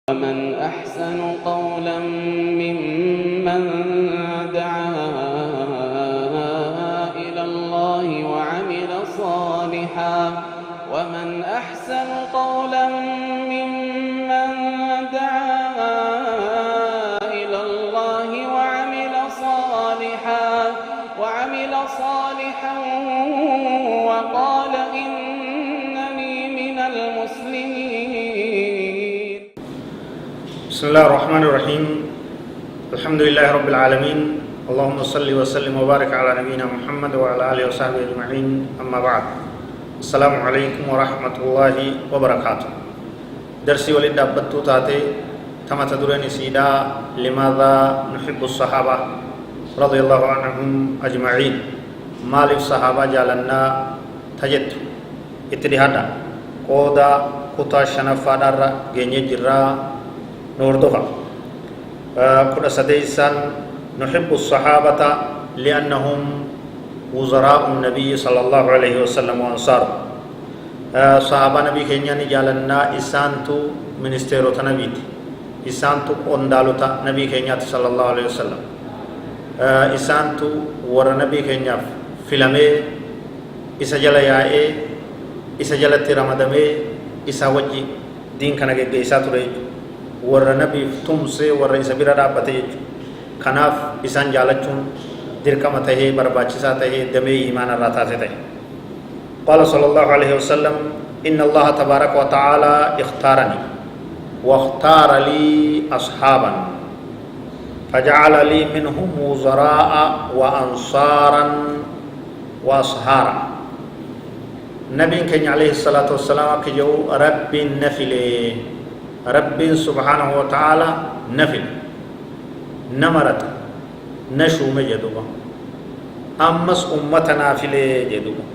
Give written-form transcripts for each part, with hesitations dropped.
ومن أحسن قولا ممن دعا إلى الله وعمل صالحا ومن أحسن قولا ممن دعا إلى الله وعمل صالحا وقال إنني من المسلمين. بسم الله الرحمن الرحيم. الحمد لله رب العالمين. اللهم صل وسلم وبارك على نبينا محمد وعلى آله وصحبه أجمعين. أما بعد. السلام عليكم ورحمة الله وبركاته. درسي ولد أبتو تاتي تما تدرني سيدا لماذا نحب الصحابة رضي الله عنهم أجمعين. مالك الصحابة جالنا تجد اتدهادا قودا كتا شنفا دار جنيه جرا نوردوها كنا سديسان نحب الصحابة لأنهم وزراء النبي صلى الله عليه وسلم وأنصار صحابة نبي كينيا نجالنا إسانتو منستيرو تنبيت إسانتو قندالو نبي كينيا صلى الله عليه وسلم إسانتو ور نبي كينيا فيلمي إسجل يائي إسجل ترامدمي إساوجي دين كان جيساتو ريجو warra nabiif tumsee warra isa bira dhaabbate jechuudha. Kanaaf isaan jaalachuun dirqama tahee barbaachisaa tahee damee imaana irraa taate tahe. Qaala sallallahu alaihi wasallam inna allaha tabaaraka wa ta'ala ikhtaarani wa ikhtaara lii ashaaban faja'ala lii minhum wuzaraa'a wa ansaaran wa ashaara. Nabiin keenya alayhi salaatu wassalaam akka jedhu rabbiin na filee ربي سبحانه وتعالى نفل نمرت نشوم جدوبا أمس أمتنا نافلة جدوبا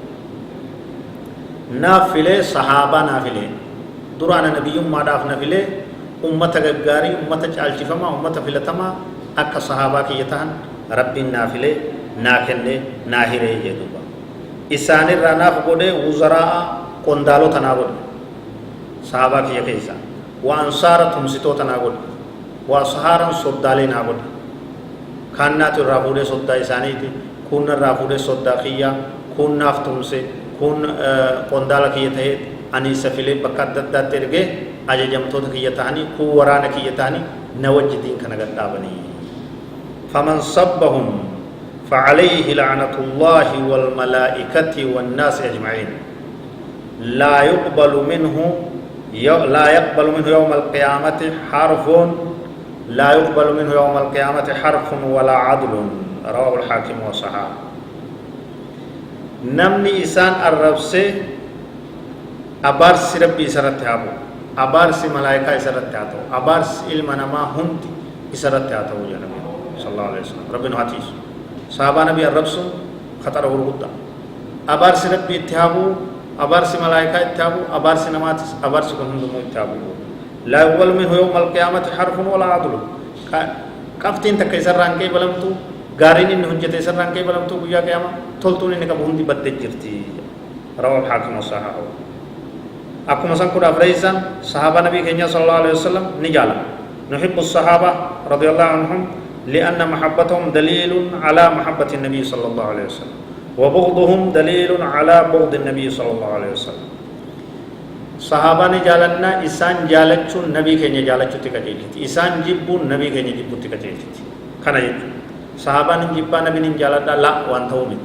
نافلة صحابة نافلة درانا نبي ما داف نافلة أمة غاري أمة جالشفما أمة فلتما أك صحابة كي يتهن ربي نافلة ناكنة ناهرة جدوبا إسان الرناف بودي وزراء كندالو تناول صحابة كي يكيسا وأنصار تمسيتو تناغود وأصحارا صدالي ناغود كانت الرافودة صدا إسانيتي كون الرافودة صدا خيا كون نافتمسي كون قندال كي يتهيد أني سفلي بكات دات ترغي أجي جمتوت كي يتهاني كو ورانا كي يتهاني نوجه دين كنغد دابني فمن صبهم فعليه لعنة الله والملائكة والناس أجمعين لا يقبل منه يوم القيامة حرف لا يقبل منه يوم القيامة حرف ولا عدل. رواه الحاكم وصححه. نمني إسان الربسي أبارس ربي سرتهابو أبارس ملائكة سرتهاتو أبارس علم نما هند سرتهاتو جنبي صلى الله عليه وسلم ربنا هاتيس صحابة نبي الربسو خطر ورغدا أبارس ربي اتهابو أبارس ملائكة اتابو أبارس نماتس أبارس كهندمو اتابو لا يقبل منه يوم القيامة حرف ولا عدل. كافتين تكيسر رانكي بلمتو غارين إن هنجت يسر رانكي بلمتو بيا قيامة تولتوني نكاب هندي بدت جرتي. رواه الحاكم وصححه. أكو مسان كودا فريسان صحابة نبي كينيا صلى الله عليه وسلم نجالا نحب الصحابة رضي الله عنهم لأن محبتهم دليل على محبة النبي صلى الله عليه وسلم وبغضهم دليل على بغض النبي صلى الله عليه وسلم. صحابة جالنا إسان جالتشون نبي كني جالتشو تكجيلتي إسان جيبون نبي كني جيبون تكجيلتي كنا يجو صحابة نجيبا نبي نجالتا لا وانتو مت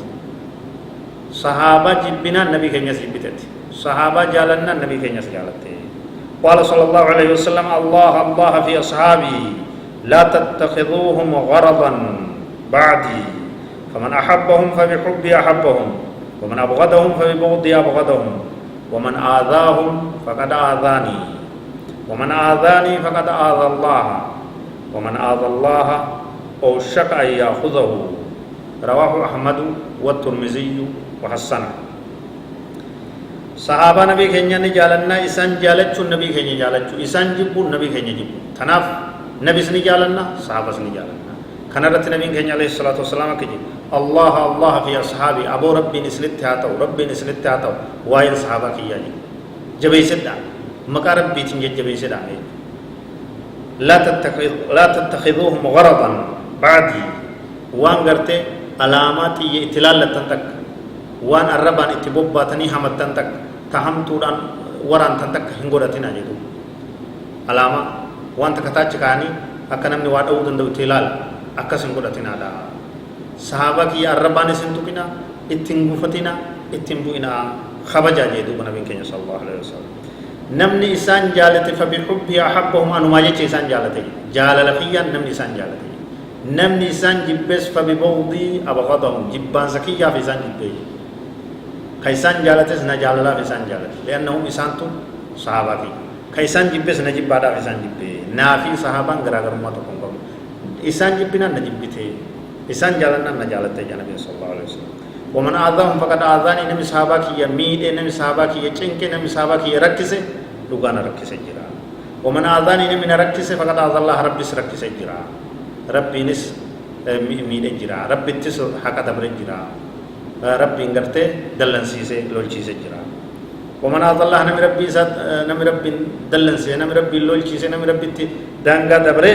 صحابة جيبنا نبي كني جيبتتي صحابة جالنا نبي كني جالتي. قال صلى الله عليه وسلم الله الله في أصحابي لا تتخذوهم غرضا بعدي فمن أحبهم فبحبي أحبهم ومن أبغضهم فببغضي أبغضهم ومن آذاهم فقد آذاني ومن آذاني فقد آذى الله ومن آذى الله أوشك أن يأخذه. رواه أحمد والترمذي وحسنه. صحابة نبي كينيا نجالنا إسان جالتشو نبي كينيا جالتشو إسان جبون نبي كينيا جبون تناف نبي سني جالنا صحابة سني جالنا كنرت نبي كينيا عليه الصلاة والسلام كجي الله الله في أصحابي أبو ربي نسلت هاتو ربي نسلت هاتو وايد صحابة كياني جبي سدا مكارب بيتين جبي سدا لا تتخذوهم غرضا بعدي وان غرتي علامات ائتلال لتنتك وان الربان اتبوباتني همتنتك تهمتودان وران تنتك هنغورتنا جدو علامة وان تكتاچ كاني اكنمني وادو دندو ائتلال اكسن غورتنا دا صحابه كي الربان سنتكنا اتنغفتنا اتنبونا خبجا جدو نبي كني صلى الله عليه وسلم نمني إسان جالته فبحبه أحبهم أنو ما يجي إسان جالته جال لفيا نمني إسان جالته نمني إسان جبس فببغضي أبغضهم جبان زكية في إسان جبه كيسان جالته سنا جاللا في إسان جالته لأنهم إسان تو صحابة كيسان جبس نجيب بعدا في إسان جبه نافي صحابة غراغر ما تكون إسان جبنا نجيبته إسان جالنا نجالته جنبي صلى الله عليه وسلم ومن آذاهم فقد آذاني نمي صحابة كي يميد نمي صحابة كي يچنك نمي صحابة كي يركسه لغانا ركسه جرا ومن آذاني نمي نركسه فقد آذ الله ربي سركسه جرا ربي نس ميد جرا ربي تس حقا دبر جرا ربي انگرته دلن سيسه لولچي سے جرا ومن آذ الله نمي ربي سات نمي ربي دلن سے نمي ربي لولچي سے نمي ربي دانگا دبره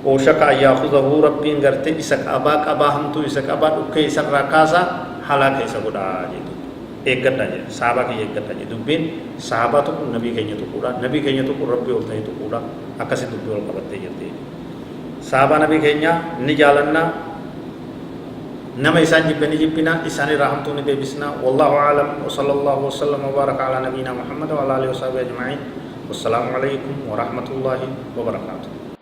وشكا ياخذه ربي غرتي اسك ابا قبا هم تو اسك ابا دكي اسك راكاسا حلاك اسك غدا جيتو ایک گٹا جے صحابہ کی ایک گٹا جے دبین صحابہ تو نبی کہیں تو پورا نبی کہیں تو ربی ہوتا ہے تو پورا اکسی دبی ول قبتے جتے صحابہ نبی کہیں نی جالنا نما انسان جبنی جبنا انسان رحمتوں نے دے بسنا والله اعلم وصلى الله وسلم وبارك على نبينا محمد وعلى اله وصحبه اجمعين والسلام عليكم ورحمه الله وبركاته.